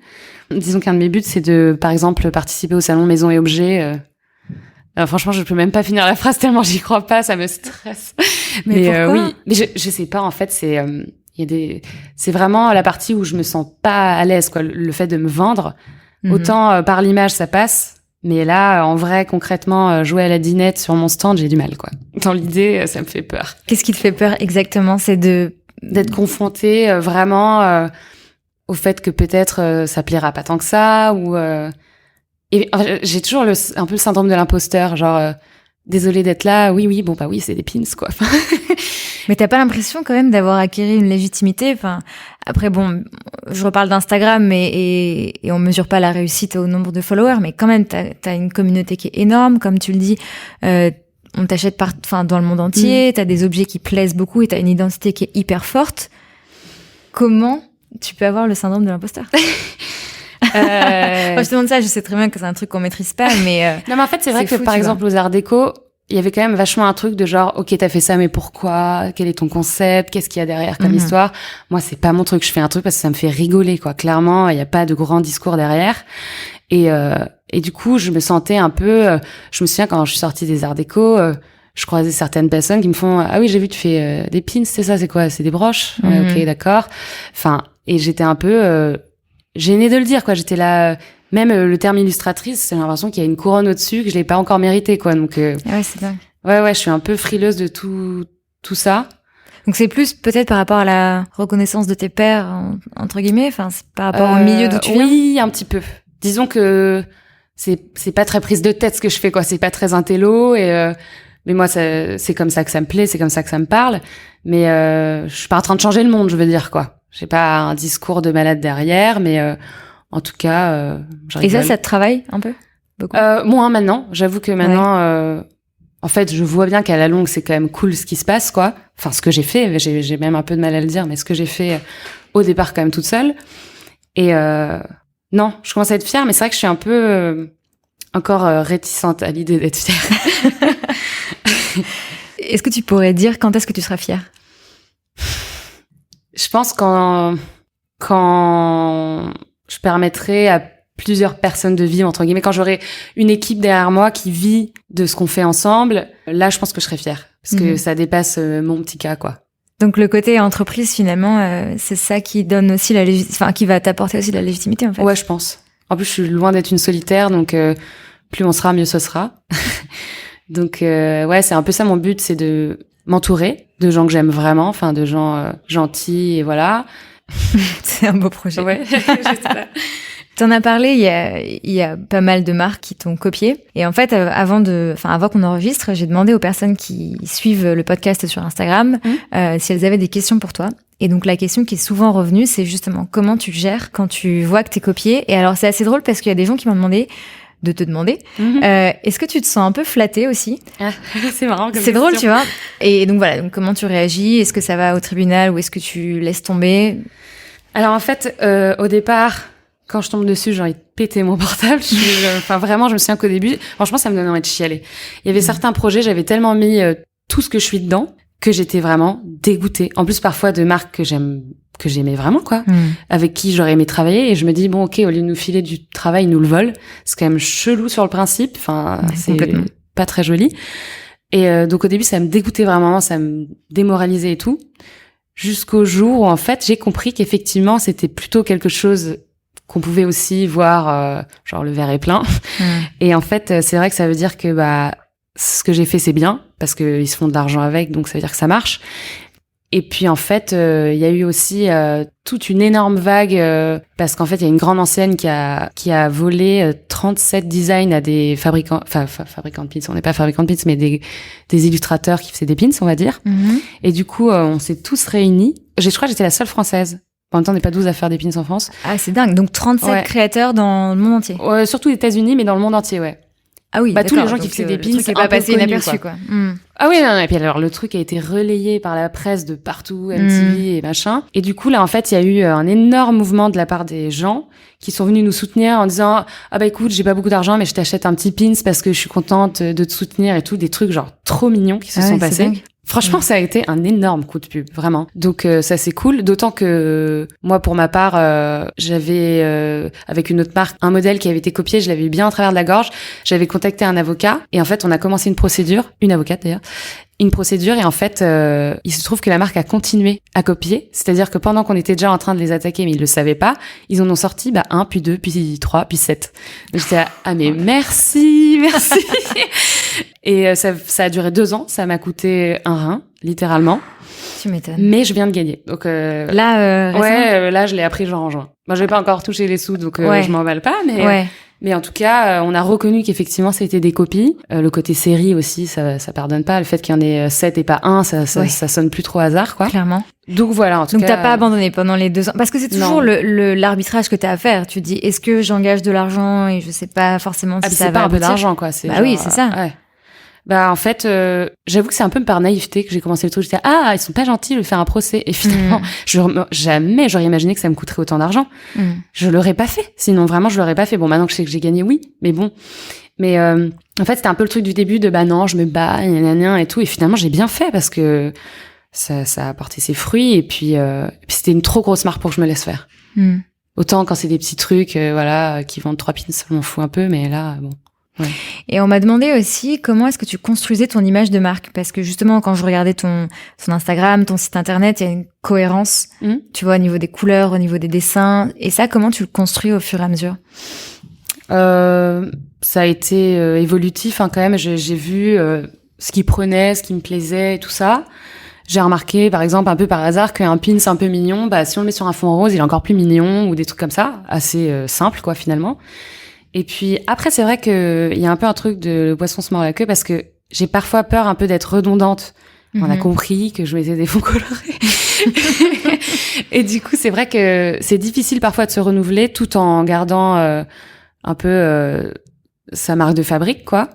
Disons qu'un de mes buts, c'est de, par exemple, participer au salon Maison et Objets. Alors, franchement, je peux même pas finir la phrase tellement j'y crois pas, ça me stresse. Mais pourquoi oui, mais je sais pas. En fait, c'est vraiment la partie où je me sens pas à l'aise, quoi. Le fait de me vendre, autant par l'image ça passe, mais là, en vrai, concrètement, jouer à la dinette sur mon stand, j'ai du mal, quoi. Dans l'idée, ça me fait peur. Qu'est-ce qui te fait peur exactement? C'est d'être confrontée vraiment au fait que peut-être ça plaira pas tant que ça ou et j'ai toujours un peu le syndrome de l'imposteur, genre désolée d'être là, oui bon bah oui, c'est des pins quoi. Mais t'as pas l'impression quand même d'avoir acquis une légitimité? Enfin, après bon, je reparle d'Instagram et on mesure pas la réussite au nombre de followers, mais quand même t'as une communauté qui est énorme, comme tu le dis. On t'achète dans le monde entier, t'as des objets qui plaisent beaucoup et t'as une identité qui est hyper forte. Comment tu peux avoir le syndrome de l'imposteur? Moi, je te demande ça, je sais très bien que c'est un truc qu'on maîtrise pas, mais non, mais en fait, c'est vrai que fou, par exemple, aux Arts Déco, il y avait quand même vachement un truc de genre, ok, t'as fait ça, mais pourquoi? Quel est ton concept? Qu'est-ce qu'il y a derrière comme histoire? Moi, c'est pas mon truc. Je fais un truc parce que ça me fait rigoler, quoi. Clairement, il y a pas de grand discours derrière. Et du coup, je me sentais un peu. Je me souviens quand je suis sortie des Arts Déco, je croisais certaines personnes qui me font, ah oui, j'ai vu tu fais des pins, c'est ça, c'est quoi? C'est des broches? Ouais, ok, d'accord. Enfin, et j'étais un peu gênée de le dire, quoi. J'étais là. Même le terme illustratrice, j'ai l'impression qu'il y a une couronne au-dessus que je l'ai pas encore mérité, quoi. Donc ouais, c'est dingue. Ouais, je suis un peu frileuse de tout ça. Donc c'est plus peut-être par rapport à la reconnaissance de tes pairs, entre guillemets. Enfin, c'est par rapport au milieu d'où tu viens. Oui, un petit peu. Disons que c'est pas très prise de tête ce que je fais, quoi. C'est pas très intello mais moi c'est comme ça que ça me plaît, c'est comme ça que ça me parle. Mais je suis pas en train de changer le monde, je veux dire, quoi. J'ai pas un discours de malade derrière, mais en tout cas, je rigole. Et ça te travaille un peu? Beaucoup? Moins maintenant. J'avoue que maintenant, en fait, je vois bien qu'à la longue, c'est quand même cool ce qui se passe, quoi. Enfin, ce que j'ai fait, j'ai même un peu de mal à le dire, mais ce que j'ai fait au départ quand même toute seule. Et non, je commence à être fière, mais c'est vrai que je suis un peu encore réticente à l'idée d'être fière. Est-ce que tu pourrais dire quand est-ce que tu seras fière? Je pense quand je permettrai à plusieurs personnes de vivre, entre guillemets, quand j'aurai une équipe derrière moi qui vit de ce qu'on fait ensemble, là, je pense que je serai fière. Parce que ça dépasse mon petit cas, quoi. Donc, le côté entreprise, finalement, c'est ça qui donne aussi qui va t'apporter aussi de la légitimité, en fait. Ouais, je pense. En plus, je suis loin d'être une solitaire, donc plus on sera, mieux ce sera. Donc, ouais, c'est un peu ça mon but, c'est de m'entourer de gens que j'aime vraiment, enfin, de gens gentils, et voilà. C'est un beau projet. Ouais, je sais pas. T'en as parlé, il y a pas mal de marques qui t'ont copié. Et en fait, avant qu'on enregistre, j'ai demandé aux personnes qui suivent le podcast sur Instagram si elles avaient des questions pour toi. Et donc, la question qui est souvent revenue, c'est justement comment tu gères quand tu vois que t'es copié. Et alors, c'est assez drôle parce qu'il y a des gens qui m'ont demandé de te demander, est-ce que tu te sens un peu flattée aussi? C'est marrant. C'est drôle, tu vois. Et donc voilà, donc comment tu réagis? Est-ce que ça va au tribunal ou est-ce que tu laisses tomber? Alors en fait, au départ, quand je tombe dessus, j'ai envie de péter mon portable. Vraiment, je me souviens qu'au début, franchement, ça me donnait envie de chialer. Il y avait certains projets, j'avais tellement mis tout ce que je suis dedans que j'étais vraiment dégoûtée. En plus, parfois de marques que j'aimais vraiment, quoi, avec qui j'aurais aimé travailler. Et je me dis, bon, ok, au lieu de nous filer du travail, ils nous le volent. C'est quand même chelou sur le principe. Enfin, c'est pas très joli. Et donc au début, ça me dégoûtait vraiment, ça me démoralisait et tout. Jusqu'au jour où, en fait, j'ai compris qu'effectivement, c'était plutôt quelque chose qu'on pouvait aussi voir, genre le verre est plein. Et en fait, c'est vrai que ça veut dire que ce que j'ai fait, c'est bien, parce qu'ils se font de l'argent avec, donc ça veut dire que ça marche. Et puis en fait, il y a eu aussi toute une énorme vague parce qu'en fait, il y a une grande enseigne qui a volé 37 designs à des fabricants de pins. On n'est pas fabricants de pins, mais des illustrateurs qui faisaient des pins, on va dire. Et du coup, on s'est tous réunis. Je crois que j'étais la seule française. En même temps, on n'est pas 12 à faire des pins en France. Ah, c'est dingue. Donc 37 créateurs dans le monde entier. Surtout aux États-Unis, mais dans le monde entier, ouais. Ah oui, tous les gens qui faisaient des pins, c'est pas passé inaperçu, quoi. Ah oui, non, et puis alors le truc a été relayé par la presse de partout, MTV et machin. Et du coup là, en fait, il y a eu un énorme mouvement de la part des gens qui sont venus nous soutenir en disant ah bah écoute, j'ai pas beaucoup d'argent, mais je t'achète un petit pins parce que je suis contente de te soutenir et tout, des trucs genre trop mignons qui se sont passés. Franchement, ça a été un énorme coup de pub, vraiment. Donc ça c'est cool, d'autant que moi pour ma part, j'avais avec une autre marque un modèle qui avait été copié, je l'avais eu bien à travers de la gorge. J'avais contacté un avocat et en fait on a commencé une avocate d'ailleurs, une procédure et en fait il se trouve que la marque a continué à copier, c'est-à-dire que pendant qu'on était déjà en train de les attaquer mais ils le savaient pas, ils en ont sorti 1, puis 2, puis 3, puis 7. Donc j'étais là, ah mais merci. Et ça a duré 2 ans, ça m'a coûté un rein, littéralement. Tu m'étonnes. Mais je viens de gagner. Donc là je l'ai appris genre en juin. Moi j'ai pas encore touché les sous donc je m'emballe pas mais en tout cas on a reconnu qu'effectivement c'était des copies. Le côté série aussi ça pardonne pas, le fait qu'il y en ait 7 et pas 1, ça sonne plus trop hasard quoi. Clairement. Donc voilà, en tout cas. Donc t'as pas abandonné pendant les 2 ans parce que c'est toujours l'arbitrage que t'as à faire. Tu dis est-ce que j'engage de l'argent et je sais pas forcément si ça va c'est pas un peu aboutir. d'argent quoi, c'est oui, c'est ça. Ouais. En fait, j'avoue que c'est un peu par naïveté que j'ai commencé le truc. J'étais ils sont pas gentils de faire un procès. Et finalement, jamais j'aurais imaginé que ça me coûterait autant d'argent. Je l'aurais pas fait. Sinon, vraiment, je l'aurais pas fait. Bon, maintenant que je sais que j'ai gagné, oui. Mais bon. Mais en fait, c'était un peu le truc du début de non, je me bats, et tout. Et finalement, j'ai bien fait parce que ça a apporté ses fruits. Et puis c'était une trop grosse marque pour que je me laisse faire. Autant quand c'est des petits trucs, qui vendent 3 pins, ça m'en fout un peu. Mais là, bon. Ouais. Et on m'a demandé aussi comment est-ce que tu construisais ton image de marque parce que justement quand je regardais ton Instagram, ton site internet, il y a une cohérence, tu vois, au niveau des couleurs, au niveau des dessins, et ça comment tu le construis au fur et à mesure? Ça a été évolutif quand même, j'ai vu ce qui prenait, ce qui me plaisait et tout ça. J'ai remarqué par exemple un peu par hasard qu'un pins un peu mignon, si on le met sur un fond rose, il est encore plus mignon ou des trucs comme ça, assez simple quoi finalement. Et puis après, c'est vrai que il y a un peu un truc de le poisson se mord la queue parce que j'ai parfois peur un peu d'être redondante. On a compris que je mettais des fonds colorés. Et du coup, c'est vrai que c'est difficile parfois de se renouveler tout en gardant un peu sa marque de fabrique, quoi.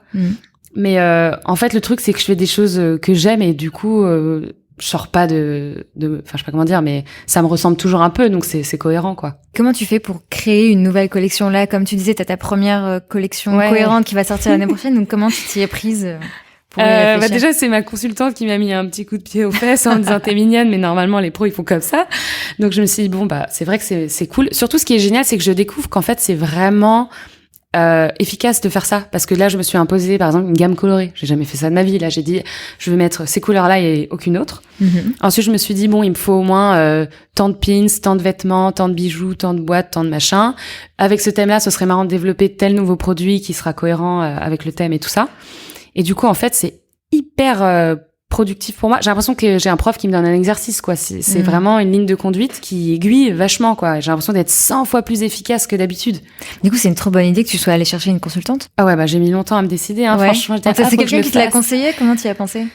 Mais en fait, le truc, c'est que je fais des choses que j'aime et du coup, je sors pas je sais pas comment dire, mais ça me ressemble toujours un peu, donc c'est cohérent, quoi. Comment tu fais pour créer une nouvelle collection là? Comme tu disais, t'as ta première collection cohérente qui va sortir l'année prochaine, donc comment tu t'y es prise pour y réfléchir? Déjà, c'est ma consultante qui m'a mis un petit coup de pied aux fesses en me disant t'es mignonne, mais normalement les pros ils font comme ça. Donc je me suis dit c'est vrai que c'est cool. Surtout, ce qui est génial, c'est que je découvre qu'en fait c'est vraiment efficace de faire ça parce que là je me suis imposé par exemple une gamme colorée, j'ai jamais fait ça de ma vie. Là j'ai dit je veux mettre ces couleurs là et aucune autre. Ensuite je me suis dit il me faut au moins tant de pins, tant de vêtements, tant de bijoux, tant de boîtes, tant de machins. Avec ce thème là ce serait marrant de développer tel nouveau produit qui sera cohérent avec le thème et tout ça. Et du coup en fait c'est hyper productif pour moi. J'ai l'impression que j'ai un prof qui me donne un exercice, quoi. C'est vraiment une ligne de conduite qui aiguille vachement, quoi. J'ai l'impression d'être 100 fois plus efficace que d'habitude. Du coup, c'est une trop bonne idée que tu sois allée chercher une consultante. Ah ouais, j'ai mis longtemps à me décider, hein. Franchement, c'est quelqu'un qui te l'a conseillé? Comment tu y as pensé?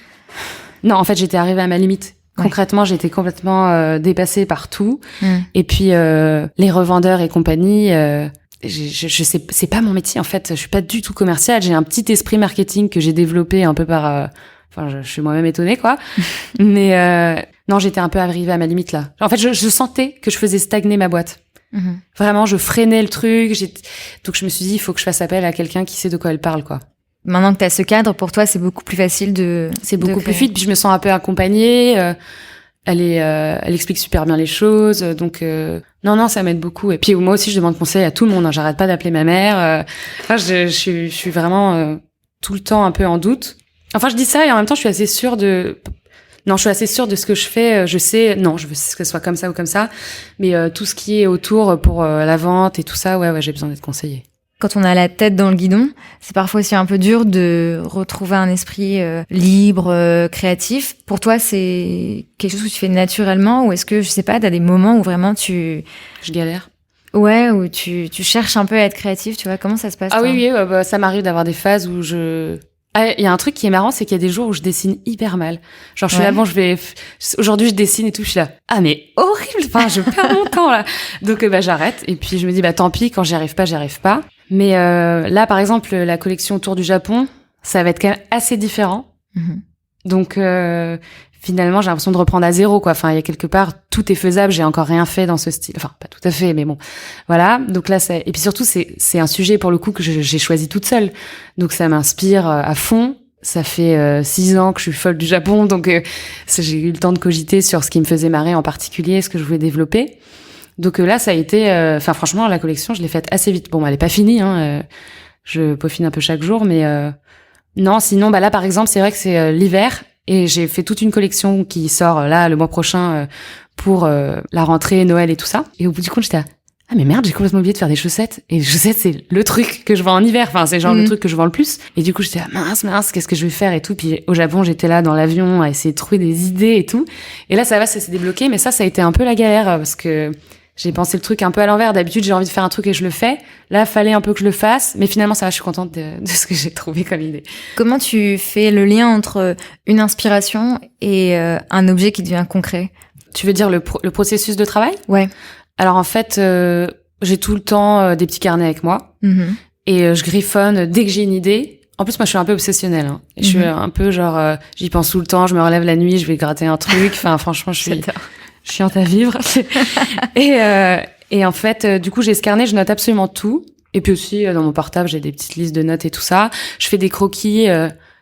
Non, en fait, j'étais arrivée à ma limite. Concrètement, j'étais complètement dépassée par tout. Et puis, les revendeurs et compagnie, je sais, c'est pas mon métier, en fait. Je suis pas du tout commerciale. J'ai un petit esprit marketing que j'ai développé un peu par... je suis moi-même étonnée, quoi. Mais non, j'étais un peu arrivée à ma limite, là. En fait, je sentais que je faisais stagner ma boîte. Vraiment, je freinais le truc. Donc, je me suis dit, il faut que je fasse appel à quelqu'un qui sait de quoi elle parle, quoi. Maintenant que tu as ce cadre, pour toi, c'est beaucoup plus facile de... C'est beaucoup plus fluide, puis je me sens un peu accompagnée. Elle explique super bien les choses. Donc, non, ça m'aide beaucoup. Et puis, moi aussi, je demande conseil à tout le monde. Hein. J'arrête pas d'appeler ma mère. Je suis vraiment tout le temps un peu en doute. Enfin, je dis ça et en même temps, je suis assez sûre de ce que je fais. Je sais, je veux que ce soit comme ça ou comme ça. Mais tout ce qui est autour pour la vente et tout ça, ouais, j'ai besoin d'être conseillée. quand on a la tête dans le guidon, c'est parfois aussi un peu dur de retrouver un esprit libre, créatif. Pour toi, c'est quelque chose que tu fais naturellement ou est-ce que, je sais pas, t'as des moments où vraiment Je galère. Ouais, où tu cherches un peu à être créatif, tu vois, comment ça se passe? Ah toi? oui, ça m'arrive d'avoir des phases où il y a un truc qui est marrant, c'est qu'il y a des jours où je dessine hyper mal. Genre, je suis là, bon, aujourd'hui, je dessine et tout, je suis là. Ah, mais horrible! Enfin, je perds mon temps, là. Donc, j'arrête. Et puis, je me dis, tant pis, quand j'y arrive pas. Mais, là, par exemple, la collection autour du Japon, ça va être quand même assez différent. Mhm. Donc, finalement, j'ai l'impression de reprendre à zéro, quoi. Enfin, il y a quelque part, tout est faisable, j'ai encore rien fait dans ce style. Enfin, pas tout à fait, mais bon. Voilà. Donc là, et puis surtout, c'est un sujet, pour le coup, que j'ai choisi toute seule. Donc ça m'inspire à fond. Ça fait 6 ans que je suis folle du Japon, donc j'ai eu le temps de cogiter sur ce qui me faisait marrer en particulier, ce que je voulais développer. Donc là, ça a été... franchement, la collection, je l'ai faite assez vite. Bon, elle est pas finie, hein. Je peaufine un peu chaque jour, mais... Non, sinon, là, par exemple, c'est vrai que c'est l'hiver. Et j'ai fait toute une collection qui sort là le mois prochain pour la rentrée, Noël et tout ça. Et au bout du compte, j'étais ah mais merde, j'ai complètement oublié de faire des chaussettes. Et les chaussettes, c'est le truc que je vends en hiver. Enfin, c'est genre le truc que je vends le plus. Et du coup, j'étais mince, qu'est-ce que je vais faire et tout. Puis au Japon, j'étais là dans l'avion à essayer de trouver des idées et tout. Et là, ça s'est débloqué. Mais ça a été un peu la galère parce que j'ai pensé le truc un peu à l'envers. D'habitude, j'ai envie de faire un truc et je le fais. Là, fallait un peu que je le fasse. Mais finalement, ça va, je suis contente de ce que j'ai trouvé comme idée. Comment tu fais le lien entre une inspiration et un objet qui devient concret? Tu veux dire le processus de travail? Ouais. Alors en fait, j'ai tout le temps des petits carnets avec moi. Mm-hmm. Et je griffonne dès que j'ai une idée. En plus, moi, je suis un peu obsessionnelle. Hein. Je suis un peu genre, j'y pense tout le temps, je me relève la nuit, je vais gratter un truc. Enfin, franchement, je suis chiante à vivre. et en fait, du coup, j'ai ce carnet, je note absolument tout. Et puis aussi, dans mon portable, j'ai des petites listes de notes et tout ça. Je fais des croquis.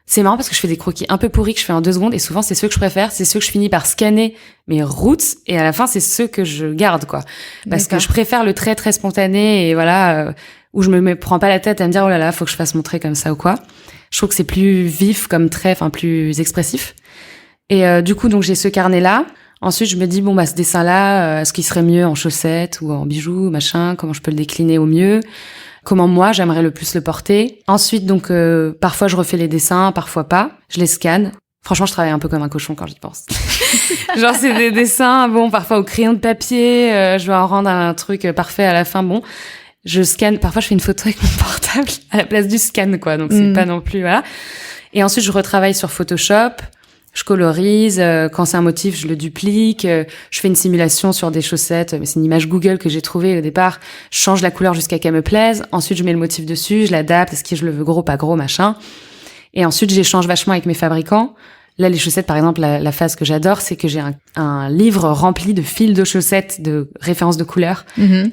C'est marrant parce que je fais des croquis un peu pourris que je fais en 2 secondes. Et souvent, c'est ceux que je préfère. C'est ceux que je finis par scanner mes routes. Et à la fin, c'est ceux que je garde, quoi. Parce que je préfère le trait très spontané et voilà, où je prends pas la tête à me dire, oh là là, faut que je fasse mon trait comme ça ou quoi. Je trouve que c'est plus vif comme trait, enfin, plus expressif. Et du coup, donc, j'ai ce carnet-là. Ensuite, je me dis, bon, ce dessin-là, est-ce qu'il serait mieux en chaussettes ou en bijoux, machin? Comment je peux le décliner au mieux? Comment moi, j'aimerais le plus le porter? Ensuite, donc, parfois, je refais les dessins, parfois pas. Je les scanne. Franchement, je travaille un peu comme un cochon quand j'y pense. Genre, c'est des dessins, bon, parfois au crayon de papier, je dois en rendre un truc parfait à la fin, bon. Je scanne, parfois, je fais une photo avec mon portable à la place du scan, quoi. Donc, c'est pas non plus, voilà. Et ensuite, je retravaille sur Photoshop. Je colorise, quand c'est un motif, je le duplique, je fais une simulation sur des chaussettes, mais c'est une image Google que j'ai trouvée au départ, je change la couleur jusqu'à qu'elle me plaise, ensuite je mais le motif dessus, je l'adapte, est-ce que je le veux gros, pas gros, machin. Et ensuite j'échange vachement avec mes fabricants. Là, les chaussettes, par exemple, la phase que j'adore, c'est que j'ai un livre rempli de fils de chaussettes, de références de couleurs.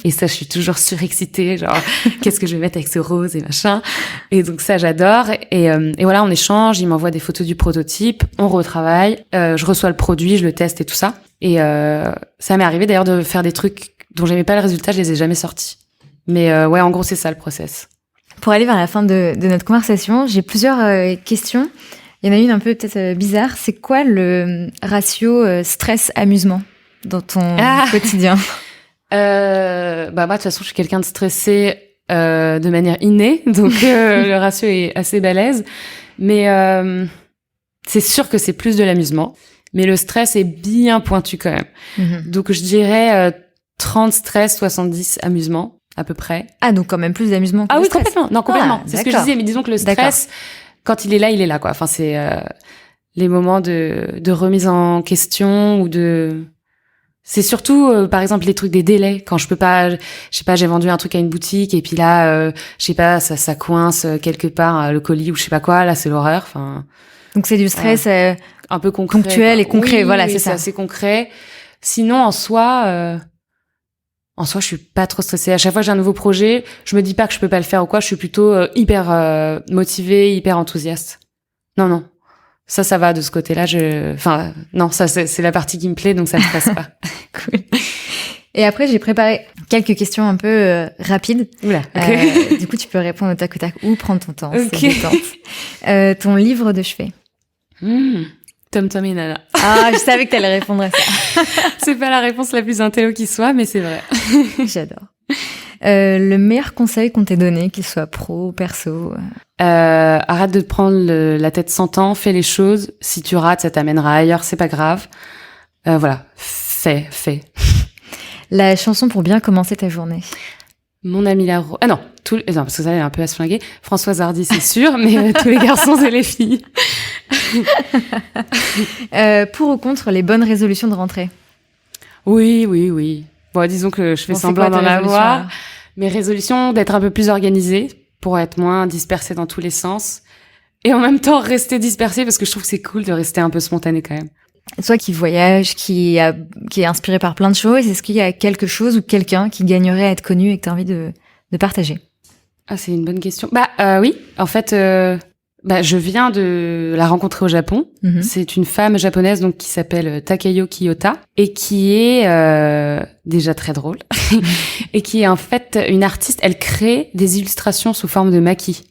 Et ça, je suis toujours surexcitée, genre, qu'est-ce que je vais mettre avec ce rose et machin. Et donc ça, j'adore. Et voilà, on échange, il m'envoie des photos du prototype, on retravaille, je reçois le produit, je le teste et tout ça. Et ça m'est arrivé d'ailleurs de faire des trucs dont j'aimais pas le résultat, je les ai jamais sortis. Mais ouais, en gros, c'est ça le process. Pour aller vers la fin de notre conversation, j'ai plusieurs questions. Il y en a une un peu peut-être bizarre. C'est quoi le ratio stress-amusement dans ton quotidien? Moi, de toute façon, je suis quelqu'un de stressé de manière innée, donc le ratio est assez balèze. Mais c'est sûr que c'est plus de l'amusement. Mais le stress est bien pointu quand même. Donc, je dirais 30 stress, 70 amusement, à peu près. Ah, donc quand même plus d'amusement que Ah de oui, stress. complètement. Non, complètement. C'est ce que je disais. Mais disons que le stress... D'accord. Quand il est là, quoi. Enfin, c'est les moments de remise en question ou de... C'est surtout, par exemple, les trucs des délais. Quand je peux pas, je sais pas, j'ai vendu un truc à une boutique et puis là, je sais pas, ça coince quelque part le colis ou je sais pas quoi. Là, c'est l'horreur. Enfin. Donc c'est du stress un peu concret, ponctuel et concret. Oui, voilà, oui, c'est ça. C'est concret. Sinon, en soi, je suis pas trop stressée. À chaque fois que j'ai un nouveau projet, je me dis pas que je peux pas le faire ou quoi. Je suis plutôt hyper motivée, hyper enthousiaste. Non. Ça va de ce côté-là. Non, ça c'est la partie qui me plaît, donc ça me stresse pas. Cool. Et après, j'ai préparé quelques questions un peu rapides. Oula. Okay. Du coup, tu peux répondre au tac au tac ou prendre ton temps. Okay. C'est détente. Ton livre de chevet. Tom Tom et Nana. Ah, je savais que t'allais répondre à ça. C'est pas la réponse la plus intello qui soit, mais c'est vrai. J'adore. Le meilleur conseil qu'on t'ait donné, qu'il soit pro, perso? Arrête de te prendre la tête 100 ans, fais les choses. Si tu rates, ça t'amènera ailleurs, c'est pas grave. Voilà, fais. La chanson pour bien commencer ta journée? Mon ami la rose. Ah non, non, parce que ça est un peu à se flinguer. Françoise Hardy, c'est sûr, mais tous les garçons et les filles. Pour ou contre les bonnes résolutions de rentrée? Oui. Bon, disons que je fais semblant d'en avoir. Mes résolutions, d'être un peu plus organisée pour être moins dispersée dans tous les sens. Et en même temps, rester dispersée parce que je trouve que c'est cool de rester un peu spontanée quand même. Toi qui voyage, qui est inspiré par plein de choses, est-ce qu'il y a quelque chose ou quelqu'un qui gagnerait à être connu et que tu as envie de partager? Ah, c'est une bonne question. Oui, en fait, je viens de la rencontrer au Japon. Mm-hmm. C'est une femme japonaise donc qui s'appelle Takayo Kiyota et qui est déjà très drôle et qui est en fait une artiste. Elle crée des illustrations sous forme de maki.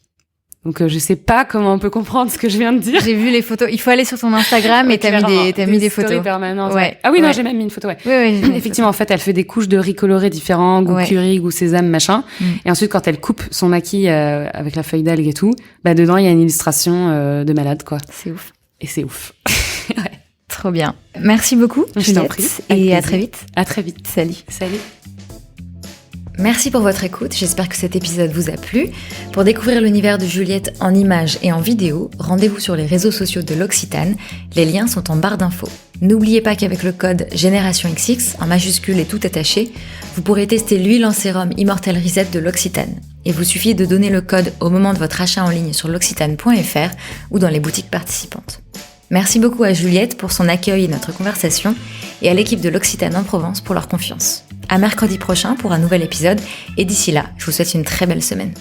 Donc je sais pas comment on peut comprendre ce que je viens de dire. J'ai vu les photos. Il faut aller sur ton Instagram et t'as mis des photos permanentes. Ouais. Ah oui, non, j'ai même mis une photo. Ouais. Oui, effectivement, en fait, elle fait des couches de riz coloré différents, goût curry, goût sésame, machin. Et ensuite, quand elle coupe son maquis avec la feuille d'algue et tout, dedans il y a une illustration de malade, quoi. C'est ouf. Et c'est ouf. Ouais. Trop bien. Merci beaucoup. Je t'en prie. Et à très vite. À très vite. Salut. Merci pour votre écoute, j'espère que cet épisode vous a plu. Pour découvrir l'univers de Juliette en images et en vidéo, rendez-vous sur les réseaux sociaux de l'Occitane, les liens sont en barre d'infos. N'oubliez pas qu'avec le code GENERATIONXX, en majuscule et tout attaché, vous pourrez tester l'huile en sérum Immortel Reset de l'Occitane. Il vous suffit de donner le code au moment de votre achat en ligne sur l'occitane.fr ou dans les boutiques participantes. Merci beaucoup à Juliette pour son accueil et notre conversation, et à l'équipe de l'Occitane en Provence pour leur confiance. À mercredi prochain pour un nouvel épisode, et d'ici là, je vous souhaite une très belle semaine.